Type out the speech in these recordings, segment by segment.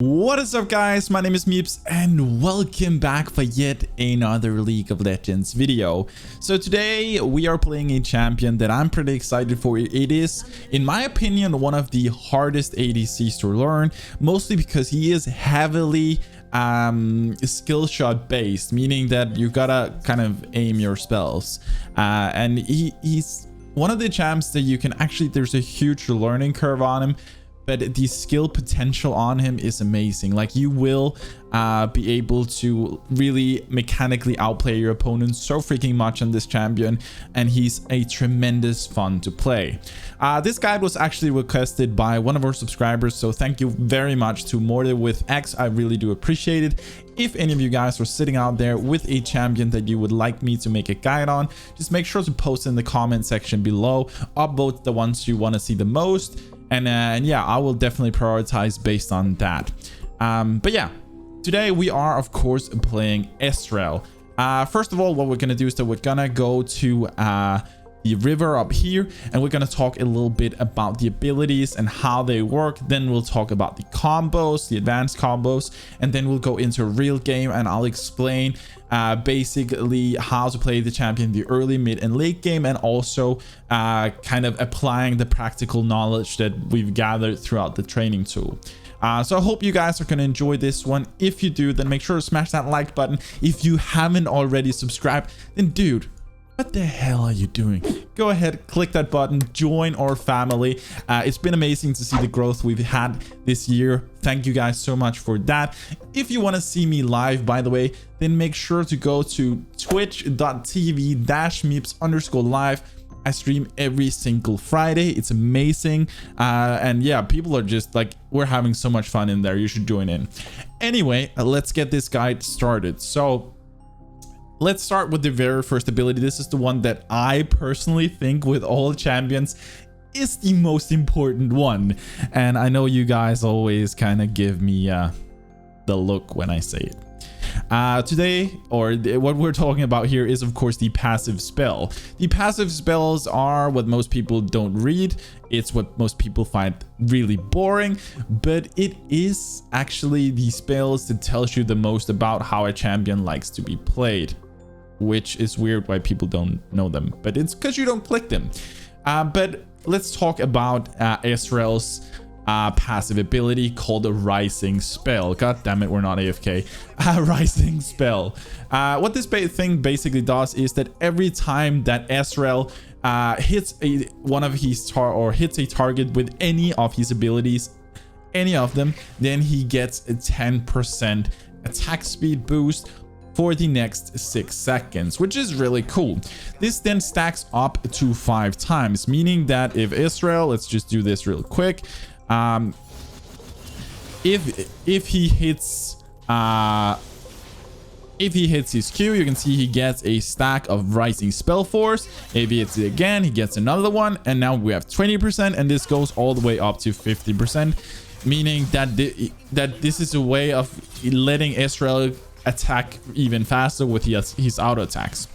What is up, guys? My name is MipZ and welcome back for yet another League of Legends video. So today we are playing a champion that I'm pretty excited for. It is, in my opinion, one of the hardest ADCs to learn, mostly because he is heavily skill shot based, meaning that you gotta kind of aim your spells, and he's one of the champs that you can actually, there's a huge learning curve on him, but the skill potential on him is amazing. Like, you will be able to really mechanically outplay your opponent so freaking much on this champion, and he's a tremendous fun to play. This guide was actually requested by one of our subscribers, so thank you very much to Mortar with X. I really do appreciate it. If any of you guys are sitting out there with a champion that you would like me to make a guide on, just make sure to post in the comment section below. Upvote the ones you want to see the most, and yeah, I will definitely prioritize based on that. But yeah, today we are of course playing Ezreal. First of all, what we're gonna do is that we're gonna go to the river up here, and we're gonna talk a little bit about the abilities and how they work. Then we'll talk about the combos, the advanced combos, and then we'll go into a real game and I'll explain basically how to play the champion in the early, mid, and late game, and also kind of applying the practical knowledge that we've gathered throughout the training tool. So I hope you guys are going to enjoy this one. If you do, then make sure to smash that like button. If you haven't already subscribed, then dude, what the hell are you doing? Go ahead, click that button, join our family. It's been amazing to see the growth we've had this year. Thank you guys so much for that. If you want to see me live, by the way, then make sure to go to twitch.tv/MipZ_live. I stream every single Friday. It's amazing. And yeah, people are just like, we're having so much fun in there. You should join in. Anyway, let's get this guide started. So let's start with the very first ability. This is the one that I personally think, with all champions, is the most important one. And I know you guys always kind of give me the look when I say it. Today, or what we're talking about here, is of course the passive spell. The passive spells are what most people don't read. It's what most people find really boring, but it is actually the spells that tells you the most about how a champion likes to be played, which is weird why people don't know them, but it's because you don't click them. But let's talk about Ezreal's passive ability called a rising spell. God damn it, we're not AFK. Rising spell. What this thing basically does is that every time that Ezreal hits hits a target with any of his abilities, any of them, then he gets a 10% attack speed boost for the next 6 seconds, which is really cool. This then stacks up to 5 times, meaning that if Ezreal, let's just do this real quick, if he hits his Q, you can see he gets a stack of rising spell force. If he hits it again, he gets another one, and now we have 20%, and this goes all the way up to 50%, meaning that this is a way of letting Ezreal attack even faster with his auto attacks.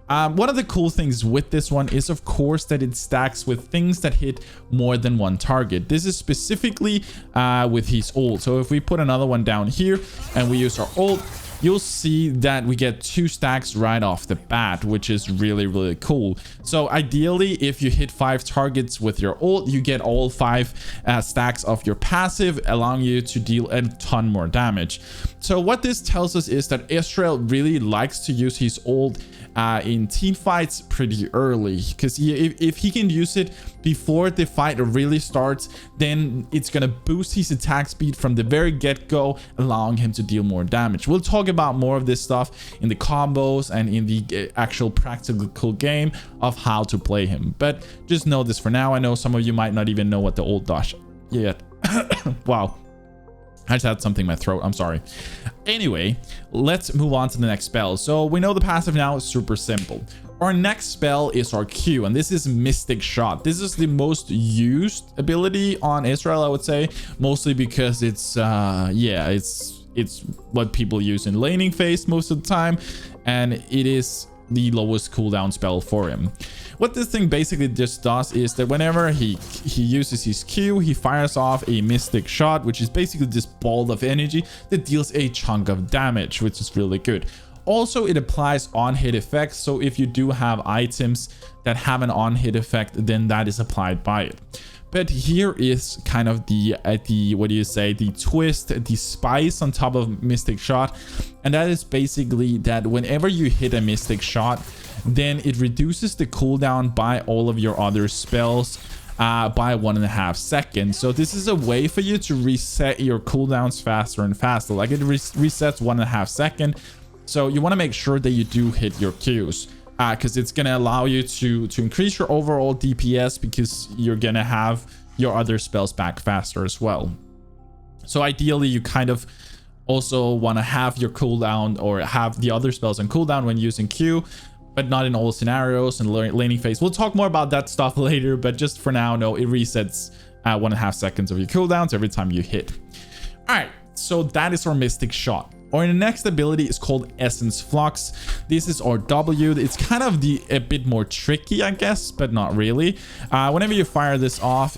One of the cool things with this one is of course that it stacks with things that hit more than one target. This is specifically with his ult. So if we put another one down here and we use our ult, you'll see that we get 2 stacks right off the bat, which is really, really cool. So ideally, if you hit 5 targets with your ult, you get all 5 stacks of your passive, allowing you to deal a ton more damage. So what this tells us is that Ezreal really likes to use his ult in team fights pretty early, because if he can use it before the fight really starts, then it's gonna boost his attack speed from the very get-go, allowing him to deal more damage. We'll talk about more of this stuff in the combos and in the actual practical game of how to play him, but just know this for now. I know some of you might not even know what the ult does yet. Wow, I just had something in my throat. I'm sorry. Anyway, let's move on to the next spell. So we know the passive now is super simple. Our next spell is our Q, and this is Mystic Shot. This is the most used ability on Ezreal, I would say, mostly because it's it's what people use in laning phase most of the time, and it is the lowest cooldown spell for him. What this thing basically just does is that whenever he uses his Q, he fires off a mystic shot, which is basically this ball of energy that deals a chunk of damage, which is really good. Also, it applies on-hit effects, so if you do have items that have an on-hit effect, then that is applied by it. But here is kind of the what do you say, the twist, the spice on top of Mystic Shot. And that is basically that whenever you hit a Mystic Shot, then it reduces the cooldown by all of your other spells by 1.5 seconds. So this is a way for you to reset your cooldowns faster and faster. Like it resets 1.5 seconds. So you want to make sure that you do hit your Qs. Because it's going to allow you to increase your overall DPS, because you're going to have your other spells back faster as well. So ideally, you kind of also want to have your cooldown or have the other spells on cooldown when using Q, but not in all scenarios and laning phase. We'll talk more about that stuff later, but just for now, no, it resets 1.5 seconds of your cooldowns every time you hit. All right, so that is our Mystic Shot. Our next ability is called Essence Flux. This is our W. It's kind of a bit more tricky, I guess, but not really. Whenever you fire this off,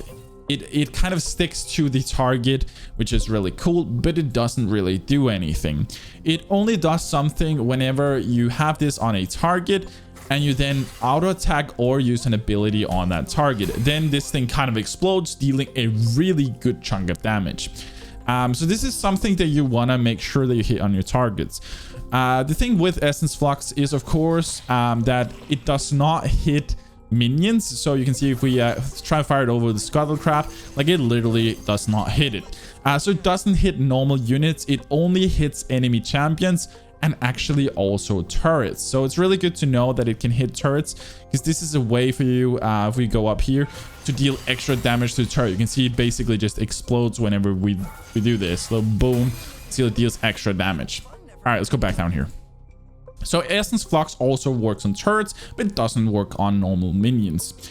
it kind of sticks to the target, which is really cool, but it doesn't really do anything. It only does something whenever you have this on a target and you then auto attack or use an ability on that target. Then this thing kind of explodes, dealing a really good chunk of damage. So this is something that you want to make sure that you hit on your targets. The thing with Essence Flux is, of course, that it does not hit minions. So you can see if we try to fire it over the Scuttlecraft, like it literally does not hit it. So it doesn't hit normal units. It only hits enemy champions and actually also turrets. So it's really good to know that it can hit turrets, because this is a way for you, if we go up here, to deal extra damage to the turret. You can see it basically just explodes whenever we do this. So boom, see it deals extra damage. All right, let's go back down here. So Essence Flux also works on turrets, but it doesn't work on normal minions.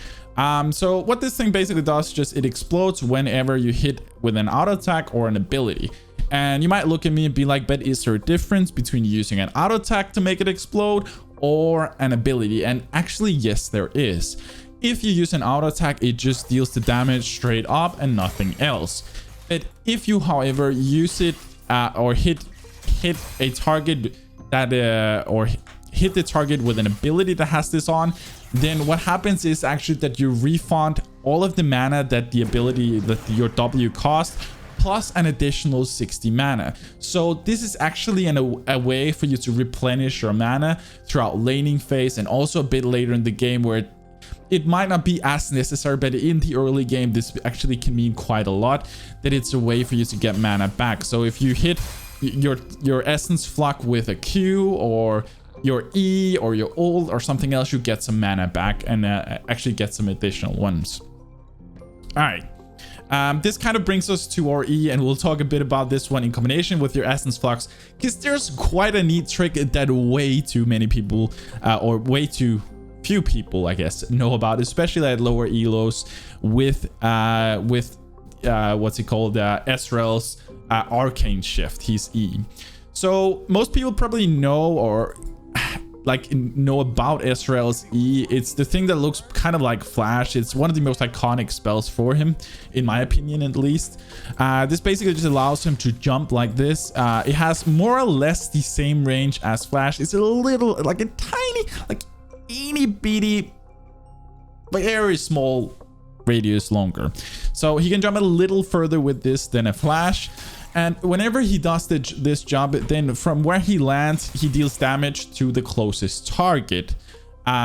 So what this thing basically does, just it explodes whenever you hit with an auto attack or an ability. And you might look at me and be like, but is there a difference between using an auto attack to make it explode or an ability? And actually, yes, there is. If you use an auto attack, it just deals the damage straight up and nothing else. But if you, however, use it or hit a target that or hit the target with an ability that has this on, then what happens is actually that you refund all of the mana that the ability that your W cost, plus an additional 60 mana. So this is actually a way for you to replenish your mana throughout laning phase, and also a bit later in the game where it might not be as necessary, but in the early game this actually can mean quite a lot, that it's a way for you to get mana back. So if you hit your Essence Flux with a Q or your E or your ult or something else, you get some mana back and actually get some additional ones. All right. This kind of brings us to our E, and we'll talk a bit about this one in combination with your Essence Flux, because there's quite a neat trick that way too many people, or way too few people, I guess, know about, especially at lower elos with what's it called, Ezreal's Arcane Shift, his E. So most people probably know or know about Ezreal's E. It's the thing that looks kind of like Flash. It's one of the most iconic spells for him, in my opinion at least. This basically just allows him to jump like this. It has more or less the same range as Flash. It's a little, like a tiny, like itty bitty, like very small radius longer. So he can jump a little further with this than a Flash. And whenever he does this jump, then from where he lands, he deals damage to the closest target,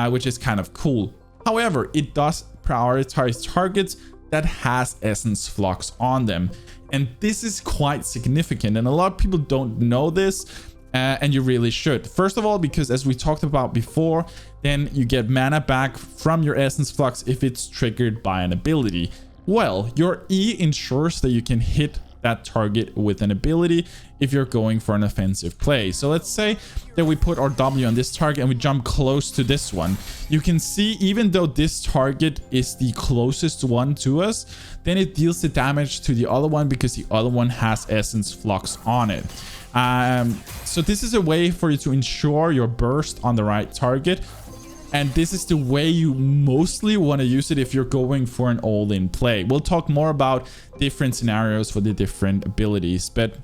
which is kind of cool. However, it does prioritize targets that has Essence Flux on them. And this is quite significant. And a lot of people don't know this, and you really should. First of all, because as we talked about before, then you get mana back from your Essence Flux if it's triggered by an ability. Well, your E ensures that you can hit that target with an ability if you're going for an offensive play. So let's say that we put our W on this target and we jump close to this one. You can see even though this target is the closest one to us, then it deals the damage to the other one because the other one has Essence Flux on it. So this is a way for you to ensure your burst on the right target. And this is the way you mostly want to use it if you're going for an all-in play. We'll talk more about different scenarios for the different abilities, but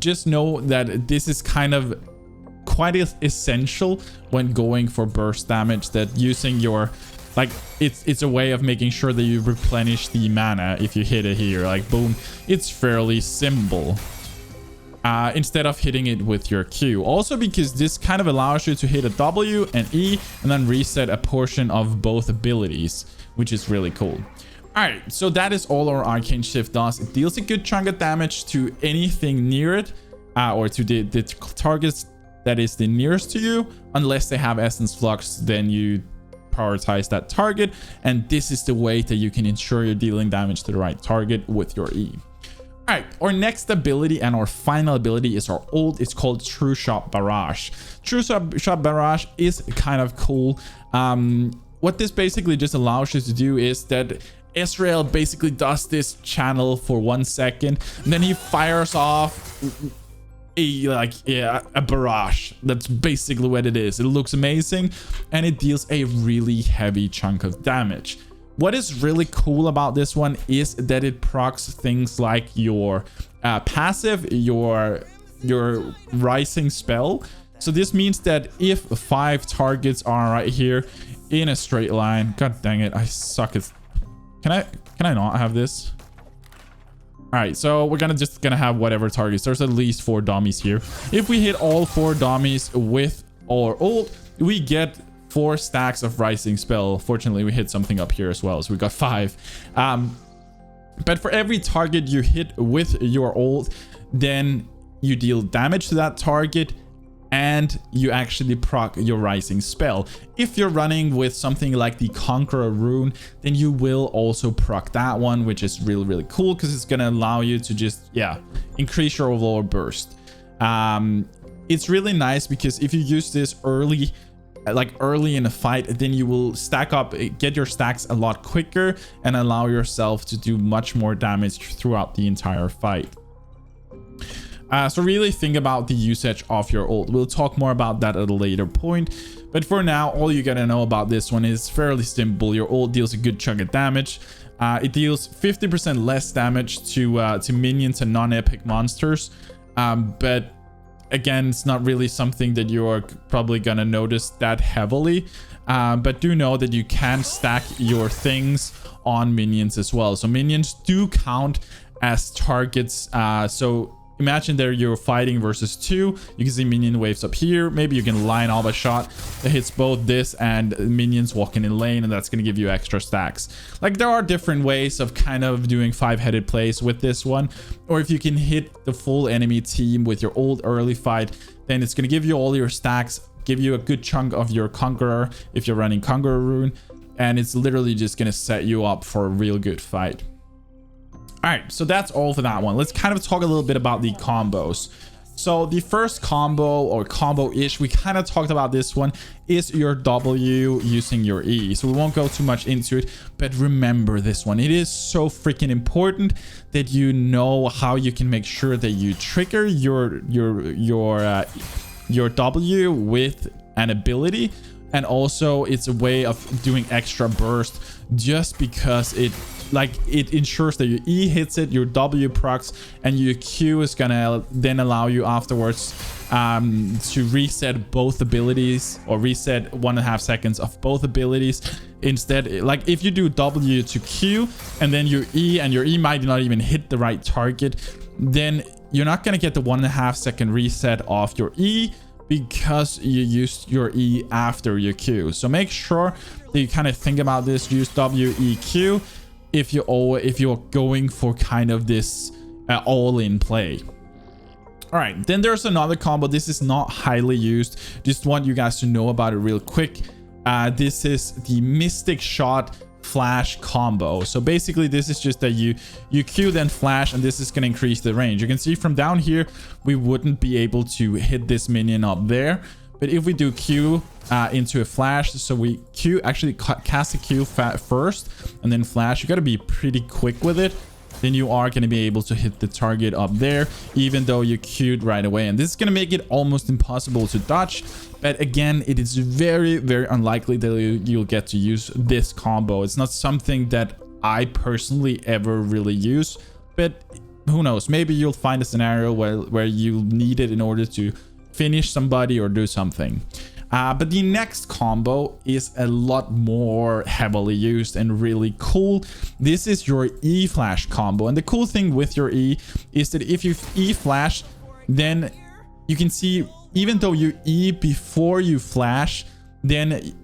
just know that this is kind of quite essential when going for burst damage, that using your, like, it's a way of making sure that you replenish the mana if you hit it here, like boom. It's fairly simple. Instead of hitting it with your Q. Also because this kind of allows you to hit a W and E and then reset a portion of both abilities, which is really cool. Alright, so that is all our Arcane Shift does. It deals a good chunk of damage to anything near it, or to the targets that is the nearest to you. Unless they have Essence Flux, then you prioritize that target. And this is the way that you can ensure you're dealing damage to the right target with your E. All right, our next ability and our final ability is our ult. It's called True Shot Barrage. True Shot Barrage is kind of cool. What this basically just allows you to do is that Ezreal basically does this channel for 1 second, and then he fires off a barrage. That's basically what it is. It looks amazing, and it deals a really heavy chunk of damage. What is really cool about this one is that it procs things like your passive, your rising spell. So this means that if 5 targets are right here in a straight line, god dang it, I suck at. Can I not have this? All right, so we're just gonna have whatever targets. There's at least 4 dummies here. If we hit all 4 dummies with our ult, we get 4 stacks of rising spell. Fortunately, we hit something up here as well, so we got 5. But for every target you hit with your ult, then you deal damage to that target and you actually proc your rising spell. If you're running with something like the Conqueror rune, then you will also proc that one, which is really, really cool because it's going to allow you to just, increase your overall burst. It's really nice because if you use this early in a fight, then you will stack up, get your stacks a lot quicker and allow yourself to do much more damage throughout the entire fight. So really think about the usage of your ult. We'll talk more about that at a later point, but for now, all you gotta know about this one is fairly simple. Your ult deals a good chunk of damage. It deals 50% less damage to minions and non-epic monsters, but again, it's not really something that you're probably gonna notice that heavily, but do know that you can stack your things on minions as well. So minions do count as targets. So imagine that you're fighting versus 2. You can see minion waves up here. Maybe you can line up a shot that hits both this and minions walking in lane, and that's going to give you extra stacks. Like, there are different ways of kind of doing 5-headed plays with this one. Or if you can hit the full enemy team with your old early fight, then it's going to give you all your stacks, give you a good chunk of your Conqueror if you're running Conqueror rune, and it's literally just going to set you up for a real good fight. All right, so that's all for that one. Let's kind of talk a little bit about the combos. So the first combo, or combo-ish, we kind of talked about this one, is your W using your E. So we won't go too much into it, but remember this one. It is so freaking important that you know how you can make sure that you trigger your W with an ability. And also it's a way of doing extra burst, just because it ensures that your E hits it, your W procs, and your Q is gonna then allow you afterwards to reset both abilities, or reset 1.5 seconds of both abilities. Instead, like if you do W to Q and then your E, and your E might not even hit the right target, then you're not gonna get the 1.5 second reset of your E, because you used your E after your Q. So make sure that you kind of think about this. Use W, E, Q if you're going for kind of this all-in play. All right, then there's another combo. This is not highly used. Just want you guys to know about it real quick. This is the Mystic Shot flash combo. So basically this is just that you Q then flash, and this is going to increase the range. You can see from down here we wouldn't be able to hit this minion up there, but if we do Q into a flash, so we Q actually cast a Q first and then flash, you got to be pretty quick with it, then you are going to be able to hit the target up there even though you queued right away. And this is going to make it almost impossible to dodge, but again, it is very, very unlikely that you'll get to use this combo. It's not something that I personally ever really use, but who knows, maybe you'll find a scenario where you need it in order to finish somebody or do something. But the next combo is a lot more heavily used and really cool. This is your E flash combo. And the cool thing with your E is that if you E flash, then you can see even though you E before you flash, then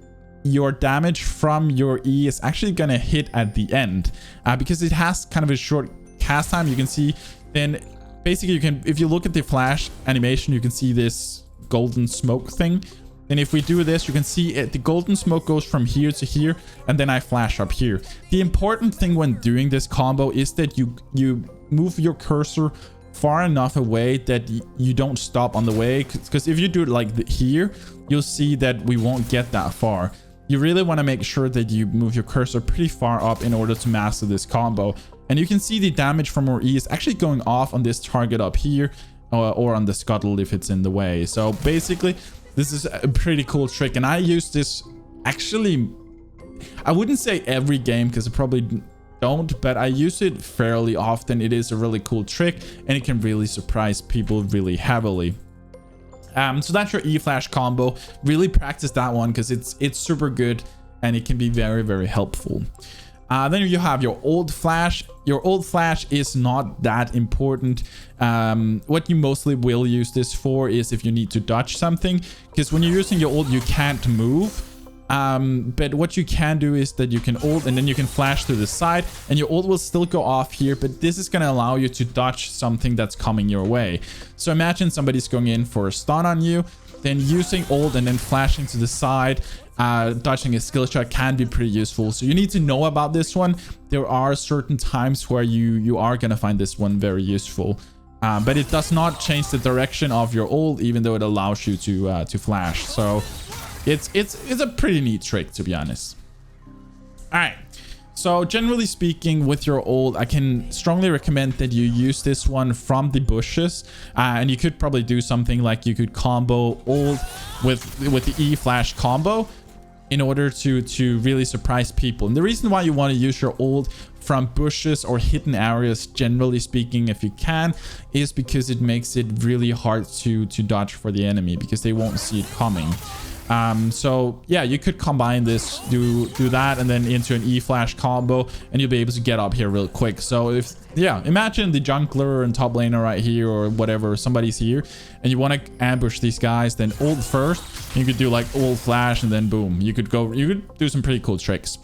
your damage from your E is actually going to hit at the end because it has kind of a short cast time. You can see then basically you can, if you look at the flash animation, you can see this golden smoke thing. And if we do this, you can see it, the golden smoke goes from here to here, and then I flash up here. The important thing when doing this combo is that you move your cursor far enough away that you don't stop on the way, because if you do it like here, you'll see that we won't get that far. You really want to make sure that you move your cursor pretty far up in order to master this combo. And you can see the damage from our E is actually going off on this target up here, or on the scuttle if it's in the way. So basically, this is a pretty cool trick, and I use this actually, I wouldn't say every game because I probably don't, but I use it fairly often. It is a really cool trick, and it can really surprise people really heavily. So that's your E flash combo. Really practice that one because it's super good and it can be very, very helpful. Then you have your old flash. Your old flash is not that important. What you mostly will use this for is if you need to dodge something, because when you're using your ult, you can't move. But what you can do is that you can ult and then you can flash to the side, and your ult will still go off here, but this is going to allow you to dodge something that's coming your way. So imagine somebody's going in for a stun on you, then using ult and then flashing to the side, dodging a skill shot can be pretty useful. So you need to know about this one. There are certain times where you are going to find this one very useful. But it does not change the direction of your ult, even though it allows you to flash. So it's a pretty neat trick, to be honest. All right. So generally speaking, with your ult, I can strongly recommend that you use this one from the bushes, and you could probably do something like you could combo ult with the E flash combo in order to really surprise people. And the reason why you want to use your ult from bushes or hidden areas, generally speaking, if you can, is because it makes it really hard to dodge for the enemy because they won't see it coming. So yeah, you could combine this, do that, and then into an E flash combo, and you'll be able to get up here real quick. So if, yeah, imagine the jungler and top laner right here or whatever, somebody's here, and you want to ambush these guys, then ult first. You could do like ult flash, and then boom, you could do some pretty cool tricks.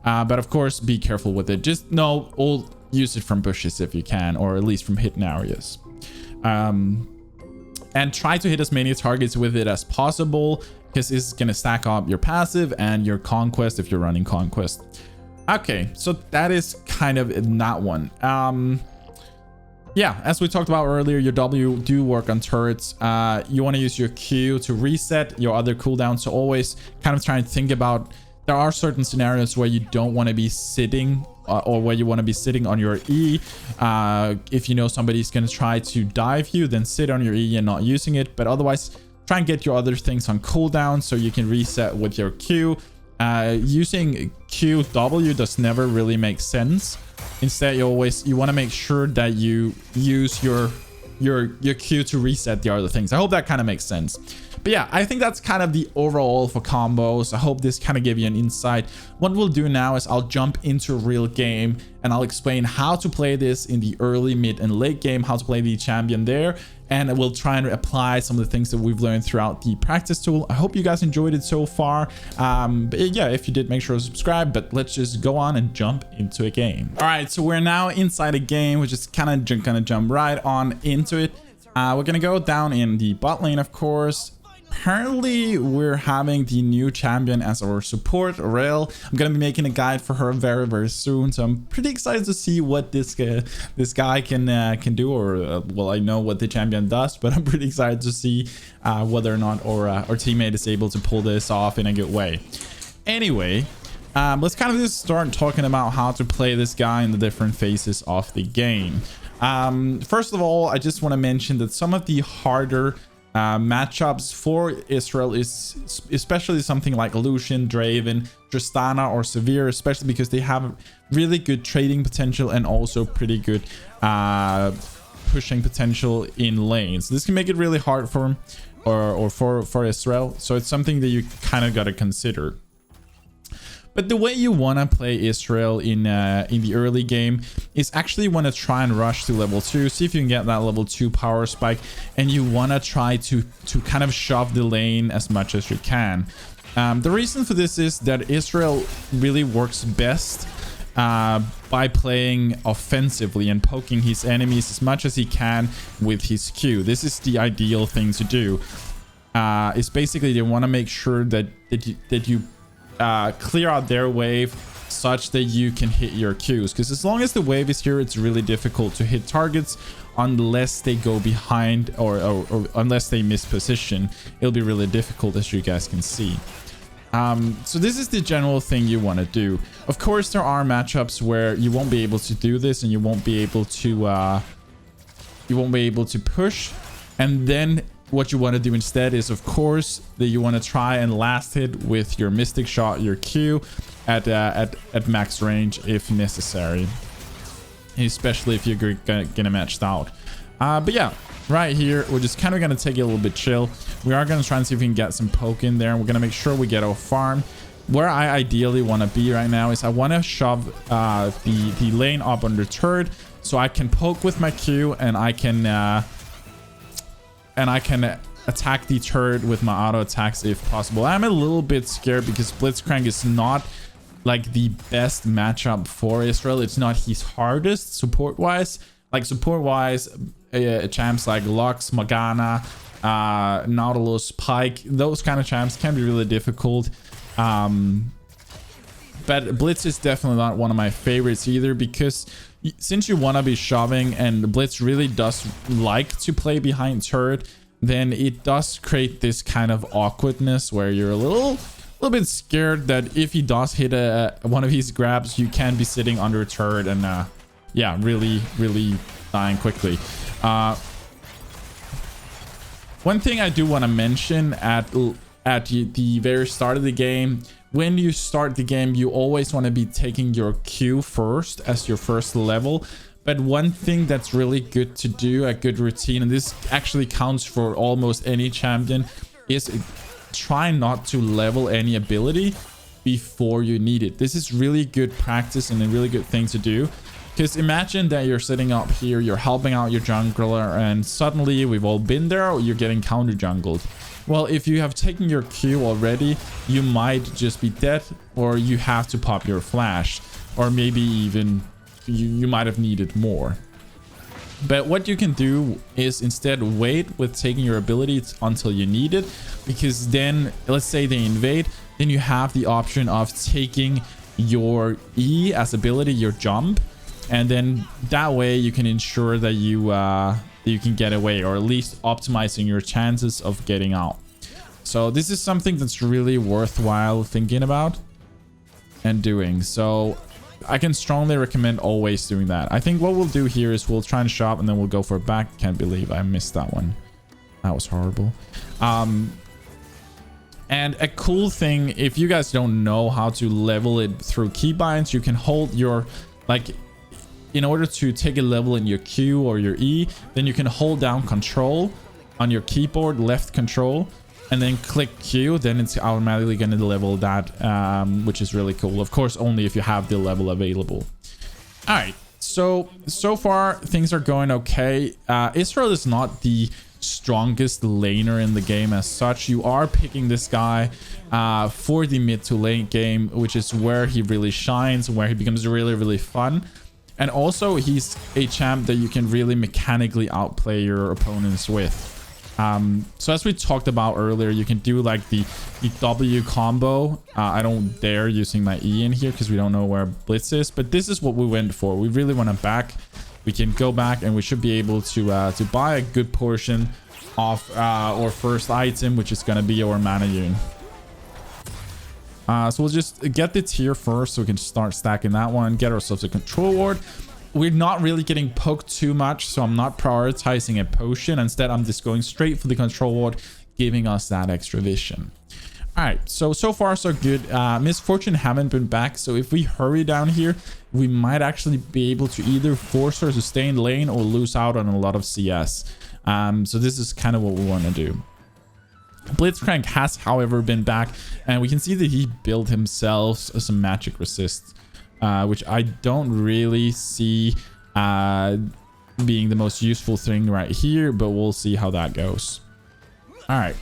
But of course, be careful with it. Just know ult, use it from bushes if you can, or at least from hidden areas. And try to hit as many targets with it as possible, because this is going to stack up your passive and your conquest if you're running conquest. Okay, so that is kind of in that one. Yeah, as we talked about earlier, your W do work on turrets. You want to use your Q to reset your other cooldowns. So always kind of try and think about, there are certain scenarios where you don't want to be sitting or where you want to be sitting on your E. If you know somebody's going to try to dive you, then sit on your E and not using it. But otherwise, try and get your other things on cooldown so you can reset with your Q. Using QW does never really make sense. Instead, you want to make sure that you use your Q to reset the other things. I hope that kind of makes sense. But yeah, I think that's kind of the overall for combos. I hope this kind of gave you an insight. What we'll do now is I'll jump into a real game and I'll explain how to play this in the early, mid, and late game, how to play the champion there. And we'll try and apply some of the things that we've learned throughout the practice tool. I hope you guys enjoyed it so far. But yeah, if you did, make sure to subscribe. But let's just go on and jump into a game. All right, so we're now inside a game. We're just kind of gonna jump right on into it. We're gonna go down in the bot lane, of course. apparently we're having the new champion as our support, Rail. I'm gonna be making a guide for her very soon, so I'm pretty excited to see what this guy can do, or well, I know what the champion does, but I'm pretty excited to see whether or not our teammate is able to pull this off in a good way. Anyway, let's kind of just start talking about how to play this guy in the different phases of the game. First of all, I just want to mention that some of the harder matchups for Ezreal is especially something like Lucian, Draven, Tristana, or Severe, especially because they have really good trading potential and also pretty good pushing potential in lanes. This can make it really hard for him or for Ezreal, so it's something that you kind of got to consider. But the way you want to play Ezreal in the early game is actually want to try and rush to level 2, see if you can get that level 2 power spike, and you want to try to kind of shove the lane as much as you can. The reason for this is that Ezreal really works best by playing offensively and poking his enemies as much as he can with his Q. This is the ideal thing to do. It's basically they want to make sure that you clear out their wave such that you can hit your Qs, because as long as the wave is here, it's really difficult to hit targets unless they go behind or unless they miss position. It'll be really difficult, as you guys can see. So this is the general thing you want to do. Of course, there are matchups where you won't be able to do this and you won't be able to push, and then what you want to do instead is, of course, that you want to try and last hit with your Mystic Shot, your Q, at max range if necessary, especially if you're gonna match out. But yeah, right here we're just kind of gonna take it a little bit chill. We are gonna try and see if we can get some poke in there, and we're gonna make sure we get our farm. Where I ideally want to be right now is I want to shove the lane up under turret so I can poke with my Q, and I can attack the turret with my auto attacks if possible. I'm a little bit scared because Blitzcrank is not like the best matchup for Ezreal. It's not his hardest support wise. Like support wise, champs like Lux, Morgana, Nautilus, Pike, those kind of champs can be really difficult. But Blitz is definitely not one of my favorites either, because since you want to be shoving and Blitz really does like to play behind turret, then it does create this kind of awkwardness where you're a little bit scared that if he does hit one of his grabs, you can be sitting under a turret and yeah, really dying quickly. One thing I do want to mention at the very start of the game, when you start the game, you always want to be taking your Q first as your first level. But one thing that's really good to do, a good routine, and this actually counts for almost any champion, is try not to level any ability before you need it. This is really good practice and a really good thing to do. Because imagine that you're sitting up here, you're helping out your jungler, and suddenly, we've all been there, or you're getting counter jungled. Well, if you have taken your Q already, you might just be dead, or you have to pop your flash, or maybe even you might have needed more. But what you can do is instead wait with taking your ability until you need it, because then, let's say they invade, then you have the option of taking your E as ability, your jump, and then that way you can ensure that you can get away, or at least optimizing your chances of getting out. So this is something that's really worthwhile thinking about and doing. So I can strongly recommend always doing that. I think what we'll do here is we'll try and shop, and then we'll go for a back. Can't believe I missed that one. That was horrible. And a cool thing, if you guys don't know how to level it through keybinds, you can hold your, like, in order to take a level in your Q or your E, then you can hold down control on your keyboard, left control, and then click Q, then it's automatically going to level that, which is really cool. Of course, only if you have the level available. All right, so far things are going okay. Ezreal is not the strongest laner in the game as such. You are picking this guy for the mid to late game, which is where he really shines, where he becomes really fun. And also, he's a champ that you can really mechanically outplay your opponents with. So as we talked about earlier, you can do like the W combo. I don't dare using my E in here because we don't know where Blitz is, but this is what we went for. We really want to back. We can go back and we should be able to buy a good portion of our first item, which is going to be our mana Rune. So we'll just get the tier first so we can start stacking that one, get ourselves a control ward. We're not really getting poked too much, so I'm not prioritizing a potion. Instead, I'm just going straight for the control ward, giving us that extra vision. All right, so far so good. Misfortune haven't been back, so if we hurry down here, we might actually be able to either force her to stay in lane or lose out on a lot of CS. So this is kind of what we want to do. Blitzcrank has, however, been back, and we can see that he built himself some magic resist, which I don't really see being the most useful thing right here, but we'll see how that goes. All right.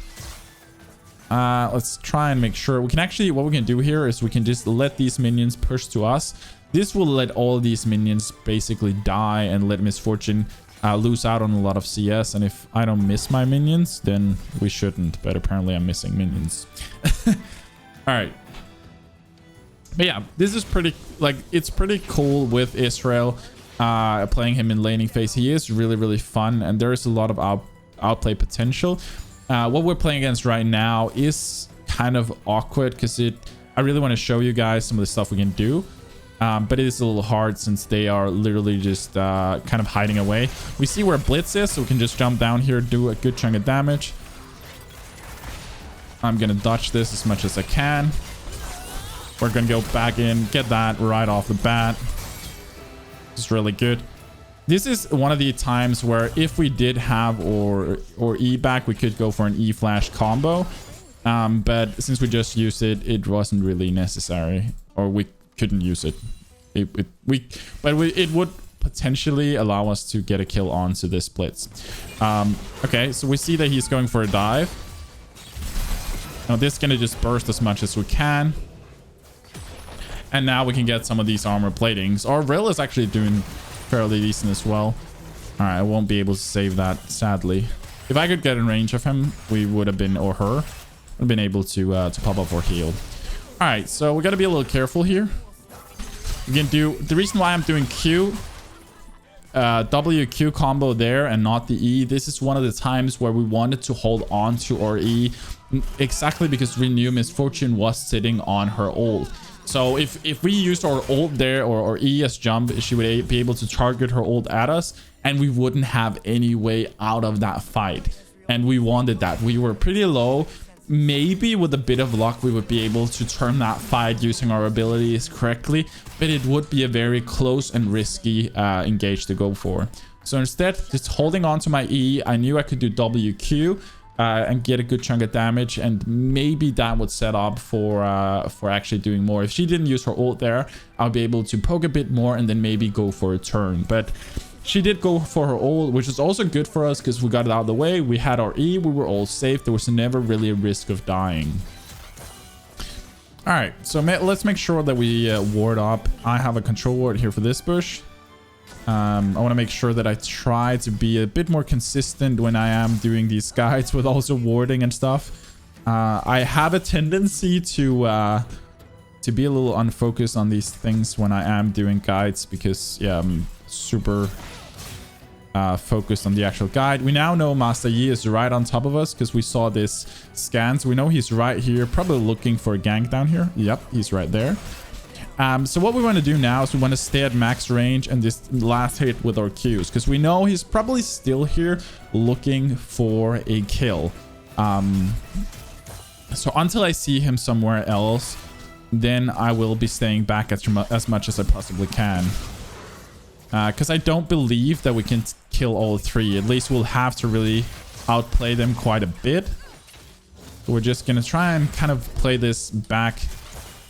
Let's try and make sure we can actually, what we can do here is we can just let these minions push to us. This will let all these minions basically die and let Misfortune lose out on a lot of CS. And if I don't miss my minions, then we shouldn't, but apparently I'm missing minions. All right. But yeah, this is pretty, like, it's pretty cool with Ezreal, playing him in laning phase. He is really, really fun, and there is a lot of outplay potential. What we're playing against right now is kind of awkward because I really want to show you guys some of the stuff we can do. But it is a little hard since they are literally just kind of hiding away. We see where Blitz is, so we can just jump down here, do a good chunk of damage. I'm going to dodge this as much as I can. We're going to go back in, get that right off the bat. It's really good. This is one of the times where if we did have or E back, we could go for an E flash combo. But since we just used it, it wasn't really necessary, or we couldn't use it. It would potentially allow us to get a kill onto this Blitz. Okay, so we see that he's going for a dive. Now this is going to just burst as much as we can. And now we can get some of these armor platings. Our Rill is actually doing fairly decent as well. All right, I won't be able to save that, sadly. If I could get in range of him, we would have been, or her, would have been able to pop up or heal. All right, so we got to be a little careful here. We can do, the reason why I'm doing Q, WQ combo there and not the E. This is one of the times where we wanted to hold on to our E, exactly because we knew Misfortune was sitting on her ult. So if we used our ult there or E as jump, she would be able to target her ult at us, and we wouldn't have any way out of that fight. And we wanted that. We were pretty low. Maybe with a bit of luck, we would be able to turn that fight using our abilities correctly, but it would be a very close and risky engage to go for. So instead, just holding on to my E, I knew I could do WQ. And get a good chunk of damage, and maybe that would set up for actually doing more. If she didn't use her ult there, I'll be able to poke a bit more and then maybe go for a turn. But she did go for her ult, which is also good for us because we got it out of the way. We had our E, we were all safe. There was never really a risk of dying. All right, so let's make sure that we ward up. I have a control ward here for this bush. I want to make sure that I try to be a bit more consistent when I am doing these guides with also warding and stuff. I have a tendency to be a little unfocused on these things when I am doing guides because, yeah, I'm super focused on the actual guide. We now know Master Yi is right on top of us because we saw this scan. So we know he's right here, probably looking for a gank down here. Yep, he's right there. So what we want to do now is we want to stay at max range and just last hit with our Qs because we know he's probably still here looking for a kill. So until I see him somewhere else, then I will be staying back as much as I possibly can. Because I don't believe that we can kill all three. At least we'll have to really outplay them quite a bit. So we're just going to try and kind of play this back.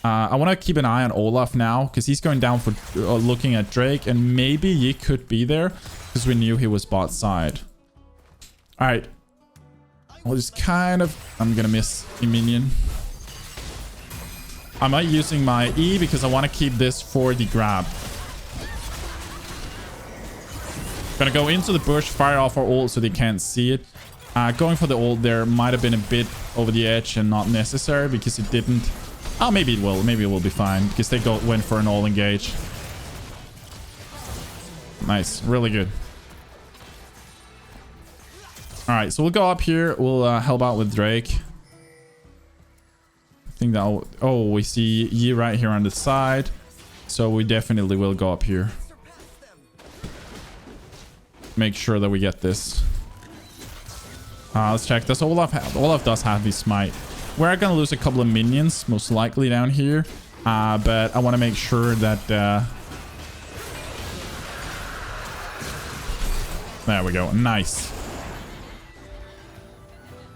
I want to keep an eye on Olaf now because he's going down for looking at Drake, and maybe Yi could be there because we knew he was bot side. All right. I'll just kind of... I'm going to miss a minion. I'm not using my E because I want to keep this for the grab. Gonna go into the bush, fire off our ult so they can't see it. Going for the ult there might have been a bit over the edge and not necessary because it didn't. Oh, maybe it will. Maybe it will be fine because they went for an all engage. Nice. Really good. All right. So we'll go up here. We'll help out with Drake. I think that... Oh, we see Yi right here on the side. So we definitely will go up here. Make sure that we get this. Let's check this. Olaf does have his smite. We're gonna lose a couple of minions, most likely down here. But I want to make sure that... There we go. Nice.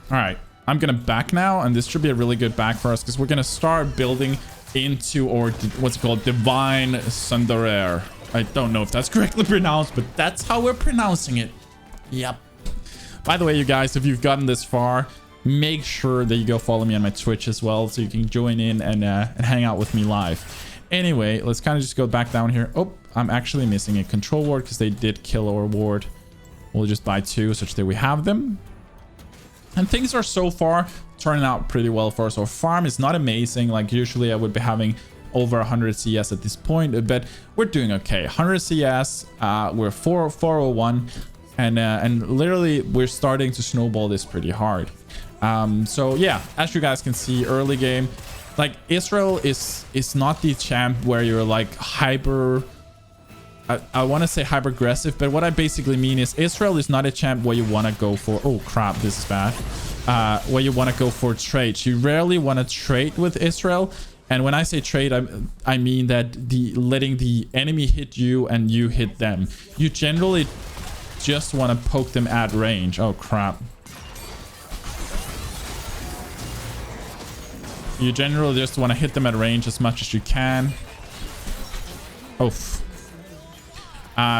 All right. I'm gonna back now, and this should be a really good back for us because we're gonna start building into, or what's it called, Divine Sunderer. I don't know if that's correctly pronounced, but that's how we're pronouncing it. Yep. By the way, you guys, if you've gotten this far, make sure that you go follow me on my Twitch as well, so you can join in and hang out with me live. Anyway, let's kind of just go back down here. Oh, I'm actually missing a control ward because they did kill our ward. We'll just buy 2 such that we have them. And things are so far turning out pretty well for us. Our farm is not amazing. Like usually I would be having over 100 CS at this point, but we're doing okay. 100 CS, we're 401, and literally we're starting to snowball this pretty hard. So yeah, as you guys can see, early game, like Ezreal is not the champ where you're like hyper... I want to say hyper aggressive, but what I basically mean is Ezreal is not a champ where you want to go for... Oh crap, this is bad. Where you want to go for trades. You rarely want to trade with Ezreal. And when I say trade, I mean that letting the enemy hit you and you hit them. You generally just want to poke them at range. Oh crap. You generally just want to hit them at range as much as you can. Oh.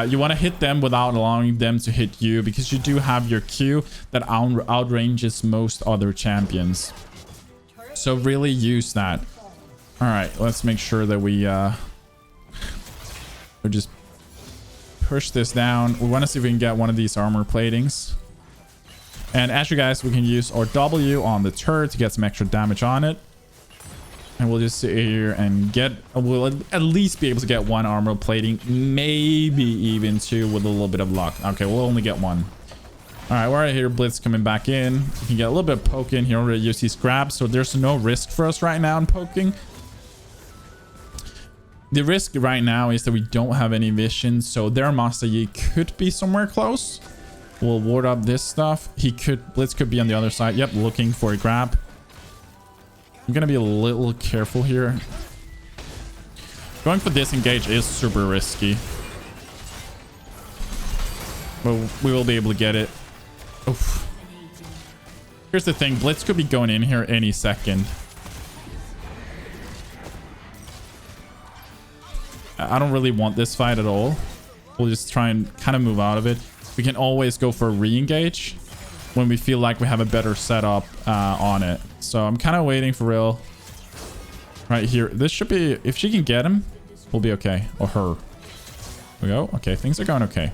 You want to hit them without allowing them to hit you because you do have your Q that outranges most other champions. So really use that. All right, let's make sure that we just push this down. We want to see if we can get one of these armor platings. And as you guys, we can use our W on the turret to get some extra damage on it. And we'll just sit here and we'll at least be able to get 1 armor plating, maybe even 2 with a little bit of luck. Okay, we'll only get 1. All right, we're right here. Blitz coming back in. You can get a little bit of poking. He already used his grab, so there's no risk for us right now in poking. The risk right now is that we don't have any vision, so their Master Yi could be somewhere close. We'll ward up this stuff. Blitz could be on the other side. Yep, looking for a grab. I'm gonna be a little careful here. Going for disengage is super risky, but we will be able to get it. Oof. Here's the thing, Blitz could be going in here any second. I don't really want this fight at all. We'll just try and kind of move out of it. We can always go for a re-engage when we feel like we have a better setup on it. So I'm kind of waiting for real right here. This should be, if she can get him, we'll be okay. Or her. There we go. Okay, things are going okay.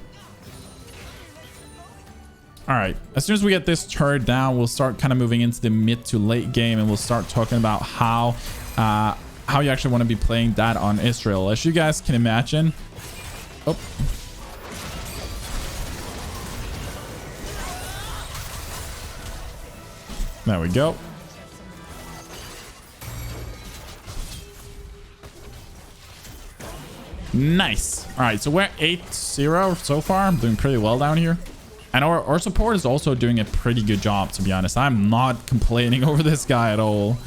All right, as soon as we get this turret down, we'll start kind of moving into the mid to late game, and we'll start talking about how you actually want to be playing that on Ezreal. As you guys can imagine. Oh. There we go. Nice. All right, so we're 8-0 so far. I'm doing pretty well down here. And our support is also doing a pretty good job, to be honest. I'm not complaining over this guy at all.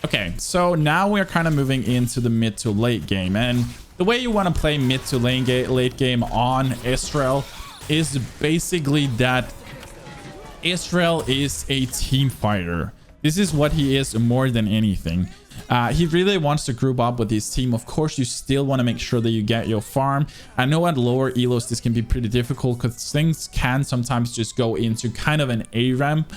Okay, so now we're kind of moving into the mid to late game. And the way you want to play mid to late game on Ezreal is basically that Ezreal is a team fighter. This is what he is more than anything. He really wants to group up with his team. Of course, you still want to make sure that you get your farm. I know at lower elos this can be pretty difficult because things can sometimes just go into kind of an A ramp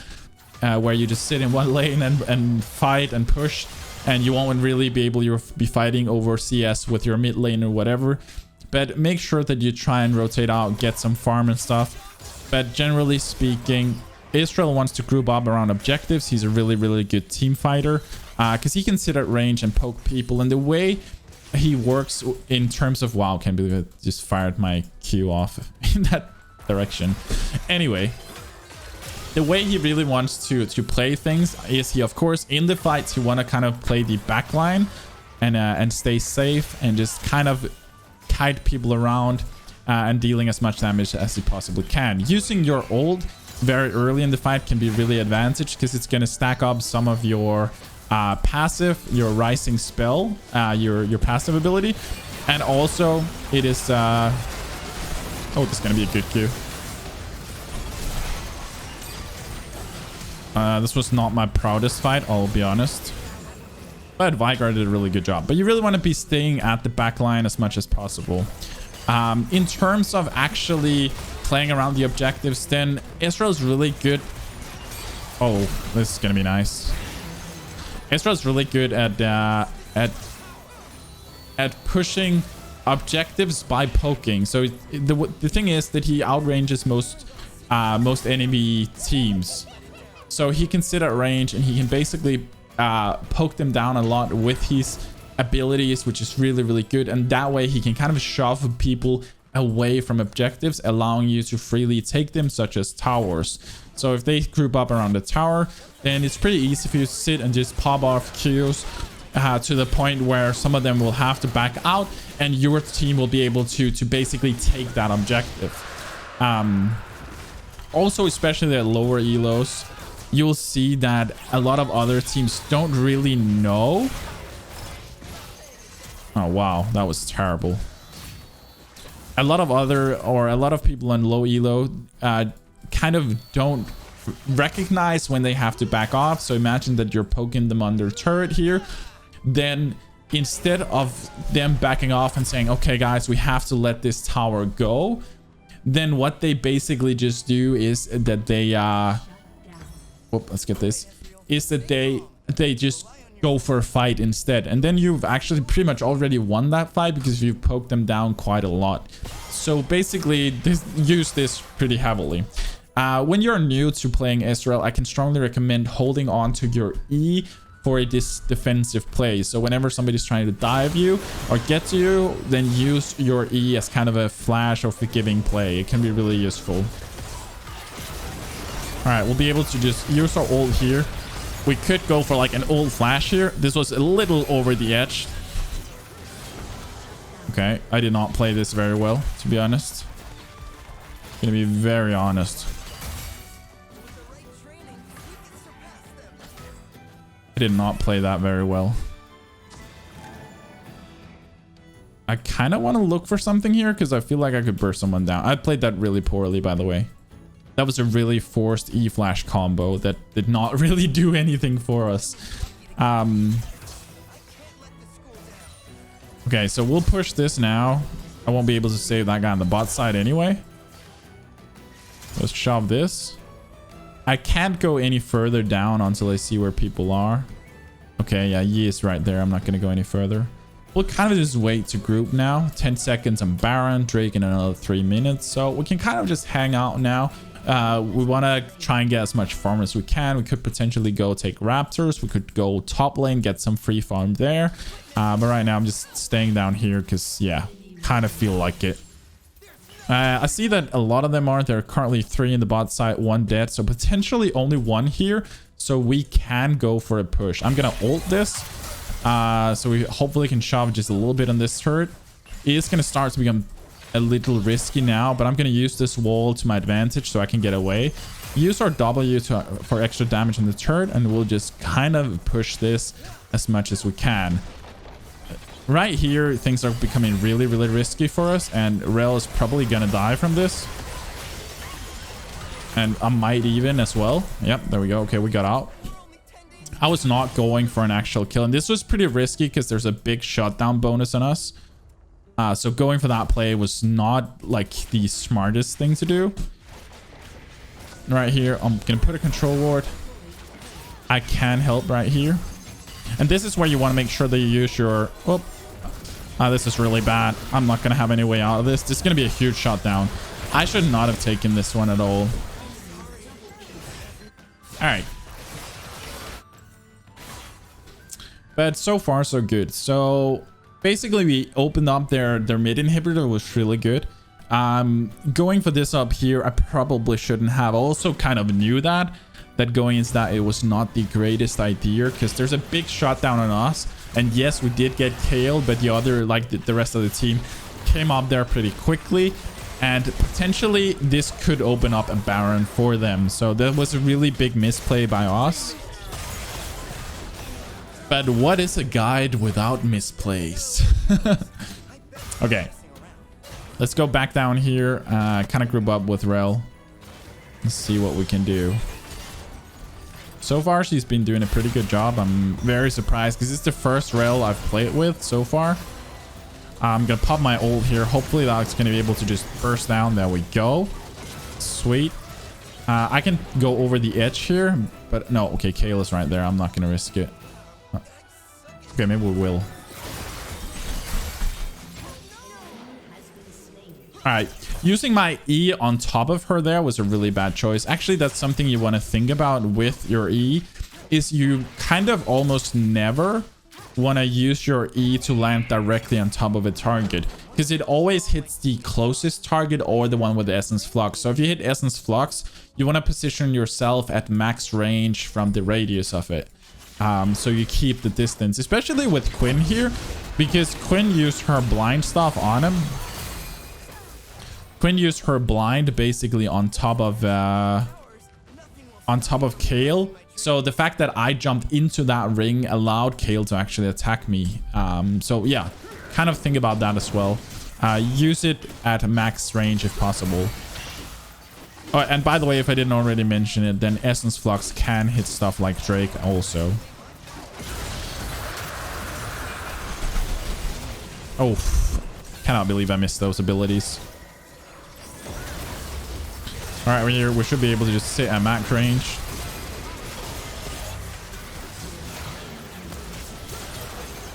where you just sit in one lane and fight and push, and you won't really be able to be fighting over CS with your mid lane or whatever. But make sure that you try and rotate out, get some farm and stuff. But generally speaking, Ezreal wants to group up around objectives, he's a really, really good team fighter because he can sit at range and poke people. And the way he works in terms of... Wow, can't believe I just fired my Q off in that direction. Anyway, the way he really wants to play things is he, of course, in the fights, you want to kind of play the backline and stay safe and just kind of kite people around and dealing as much damage as you possibly can. Using your ult very early in the fight can be really advantage because it's going to stack up some of your passive, your rising spell, your passive ability, and also it is oh, this is gonna be a good Q. This was not my proudest fight, I'll be honest, but Vigard did a really good job. But you really want to be staying at the back line as much as possible. In terms of actually playing around the objectives, then Ezreal is really good. Oh, this is gonna be nice. Ezreal's really good at pushing objectives by poking. So the thing is that he outranges most enemy teams. So he can sit at range and he can basically poke them down a lot with his abilities, which is really, really good. And that way he can kind of shove people away from objectives, allowing you to freely take them, such as towers. So if they group up around the tower, then it's pretty easy for you to sit and just pop off Qs to the point where some of them will have to back out and your team will be able to basically take that objective. Also, especially at lower elos, you'll see that a lot of other teams don't really know. Oh, wow. That was terrible. A lot of people on low elo kind of don't recognize when they have to back off. So imagine that you're poking them under turret here. Then instead of them backing off and saying, okay, guys, we have to let this tower go, then what they basically just do is that they let's get this, is that they just go for a fight instead, and then you've actually pretty much already won that fight because you've poked them down quite a lot. So basically use this pretty heavily. When you're new to playing Ezreal, I can strongly recommend holding on to your E for this defensive play. So whenever somebody's trying to dive you or get to you, then use your E as kind of a flash or forgiving play. It can be really useful. All right, we'll be able to just use our ult here. We could go for like an ult flash here. This was a little over the edge. Okay, I did not play this very well, to be honest. Gonna be very honest. I did not play that very well. I kind of want to look for something here because I feel like I could burst someone down. I played that really poorly, by the way. That was a really forced E-flash combo that did not really do anything for us. Okay, so we'll push this now. I won't be able to save that guy on the bot side anyway. Let's shove this. I can't go any further down until I see where people are. Okay, yeah, Yi is right there. I'm not going to go any further. We'll kind of just wait to group now. 10 seconds on Baron, Drake in another 3 minutes. So we can kind of just hang out now. We want to try and get as much farm as we can. We could potentially go take Raptors. We could go top lane, get some free farm there. But right now I'm just staying down here because, yeah, kind of feel like it. I see that a lot of them are. There are currently 3 in the bot side, 1 dead. So potentially only 1 here. So we can go for a push. I'm going to ult this. So we hopefully can shove just a little bit on this turret. It is going to start to become a little risky now, but I'm going to use this wall to my advantage so I can get away. Use our W for extra damage on the turret, and we'll just kind of push this as much as we can. Right here, things are becoming really, really risky for us, and Rel is probably going to die from this. And I might even as well. Yep, there we go. Okay, we got out. I was not going for an actual kill, and this was pretty risky because there's a big shutdown bonus on us. So going for that play was not like the smartest thing to do. Right here, I'm gonna put a control ward. I can help right here, and this is where you want to make sure that you use your... Oh, this is really bad. I'm not gonna have any way out of this. This is gonna be a huge shutdown. I should not have taken this one at all. right. But so far, so good. So basically, we opened up their mid inhibitor, was really good. Going for this up here, I probably shouldn't have. I also kind of knew that going into that, it was not the greatest idea because there's a big shutdown on us. And yes, we did get KO'd, but the other, like the rest of the team, came up there pretty quickly. And potentially, this could open up a Baron for them. So that was a really big misplay by us. But what is a guide without misplays? Okay. Let's go back down here. Kind of group up with Rel. Let's see what we can do. So far, she's been doing a pretty good job. I'm very surprised because it's the first Rel I've played with so far. I'm going to pop my ult here. Hopefully, that's going to be able to just burst down. There we go. Sweet. I can go over the edge here. But no, okay, Kayle is right there. I'm not going to risk it. Okay, maybe we will. All right. Using my E on top of her there was a really bad choice. Actually, that's something you want to think about with your E, is you kind of almost never want to use your E to land directly on top of a target, because it always hits the closest target or the one with the Essence Flux. So if you hit Essence Flux, you want to position yourself at max range from the radius of it. So you keep the distance, especially with Quinn here, because Quinn used her blind stuff on him. Quinn used her blind basically on top of Kayle. So the fact that I jumped into that ring allowed Kayle to actually attack me. So yeah, kind of think about that as well. Use it at max range if possible. Oh, and by the way, if I didn't already mention it, then Essence Flux can hit stuff like Drake also. Oh, cannot believe I missed those abilities. All right, we should be able to just sit at max range.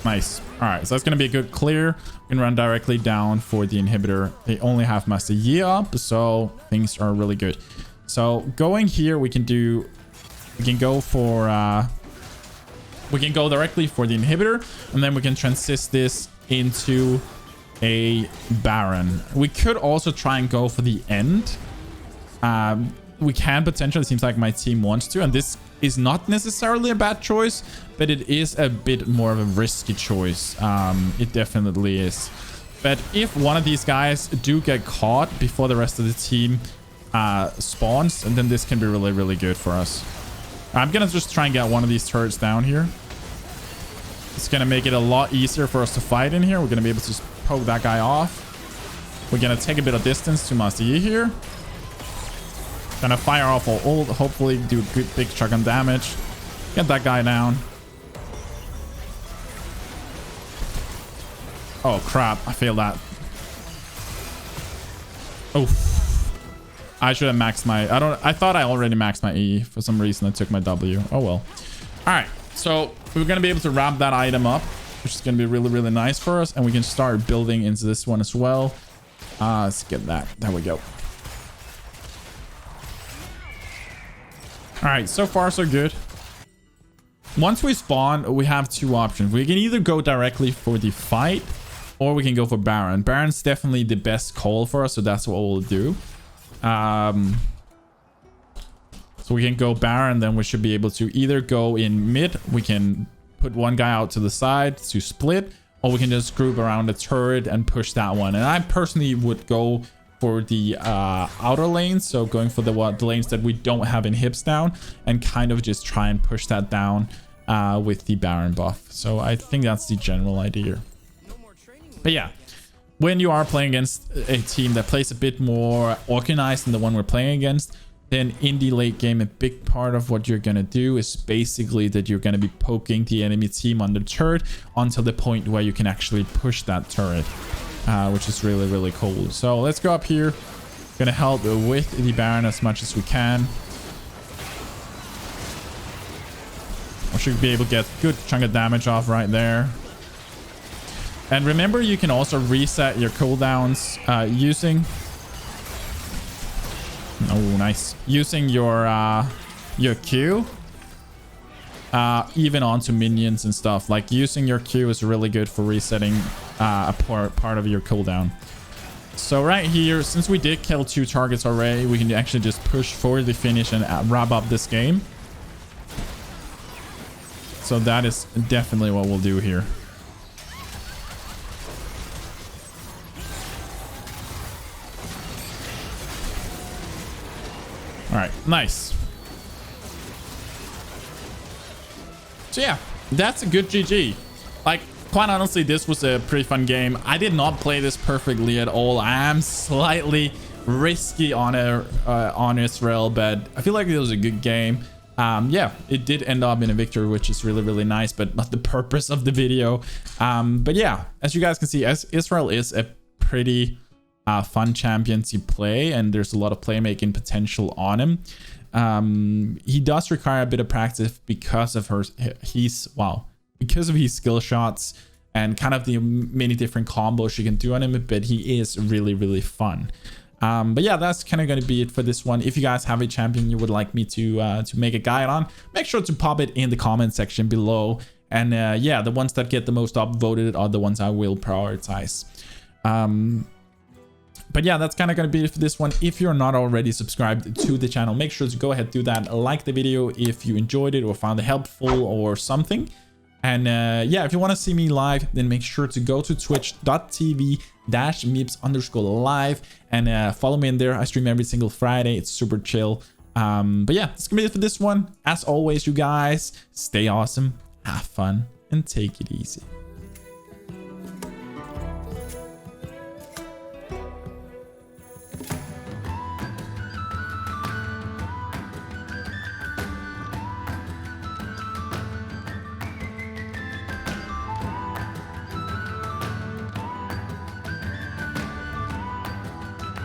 Nice. All right, so that's going to be a good clear. We can run directly down for the inhibitor. They only have Master Yi up, so things are really good. So going here, we can go directly for the inhibitor, and then we can transist this into a Baron. We could also try and go for the end. We can potentially, it seems like my team wants to, and this is not necessarily a bad choice, but it is a bit more of a risky choice. It definitely is. But if one of these guys do get caught before the rest of the team spawns, and then this can be really, really good for us. I'm gonna just try and get one of these turrets down here. It's gonna make it a lot easier for us to fight in here. We're gonna be able to just poke that guy off. We're gonna take a bit of distance to Master Yi here. Gonna fire off our ult, hopefully do a good big chunk of damage. Get that guy down. Oh crap, I failed that. Oh, I should have maxed my, I thought I already maxed my E. For some reason I took my W. Oh well. All right, so we're gonna be able to wrap that item up, which is gonna be really, really nice for us. And we can start building into this one as well. Let's get that. There we go. All right, so far so good. Once we spawn, we have two options. We can either go directly for the fight, or we can go for Baron. Baron's definitely the best call for us, so that's what we'll do. So we can go Baron, then we should be able to either go in mid. We can put one guy out to the side to split, or we can just group around the turret and push that one. And I personally would go for the outer lanes, so going for the lanes that we don't have inhibs down, and kind of just try and push that down with the Baron buff. So I think that's the general idea. But yeah, when you are playing against a team that plays a bit more organized than the one we're playing against, then in the late game, a big part of what you're gonna do is basically that you're gonna be poking the enemy team on the turret until the point where you can actually push that turret. Which is really, really cool. So let's go up here. Gonna help with the Baron as much as we can. I should be able to get a good chunk of damage off right there. And remember, you can also reset your cooldowns using... Oh, nice. Using your your Q even onto minions and stuff. Like using your Q is really good for resetting a part of your cooldown. So right here, since we did kill 2 targets already, we can actually just push for the finish and wrap up this game. So that is definitely what we'll do here. All right, nice. So yeah, that's a good GG. Like, quite honestly, this was a pretty fun game. I did not play this perfectly at all. I am slightly risky on Ezreal, but I feel like it was a good game. Yeah, it did end up in a victory, which is really, really nice, but not the purpose of the video. But yeah, as you guys can see, Ezreal is a pretty fun champion to play, and there's a lot of playmaking potential on him. He does require a bit of practice because of his skill shots and kind of the many different combos you can do on him, but he is really, really fun. But yeah, that's kind of going to be it for this one. If you guys have a champion you would like me to make a guide on, make sure to pop it in the comment section below. And yeah, the ones that get the most upvoted are the ones I will prioritize. But yeah, that's kind of going to be it for this one. If you're not already subscribed to the channel, make sure to go ahead and do that. Like the video if you enjoyed it or found it helpful or something. And yeah, if you want to see me live, then make sure to go to twitch.tv/MipZ_live and follow me in there. I stream every single Friday. It's super chill. But yeah, that's gonna be it for this one. As always, you guys, stay awesome, have fun, and take it easy.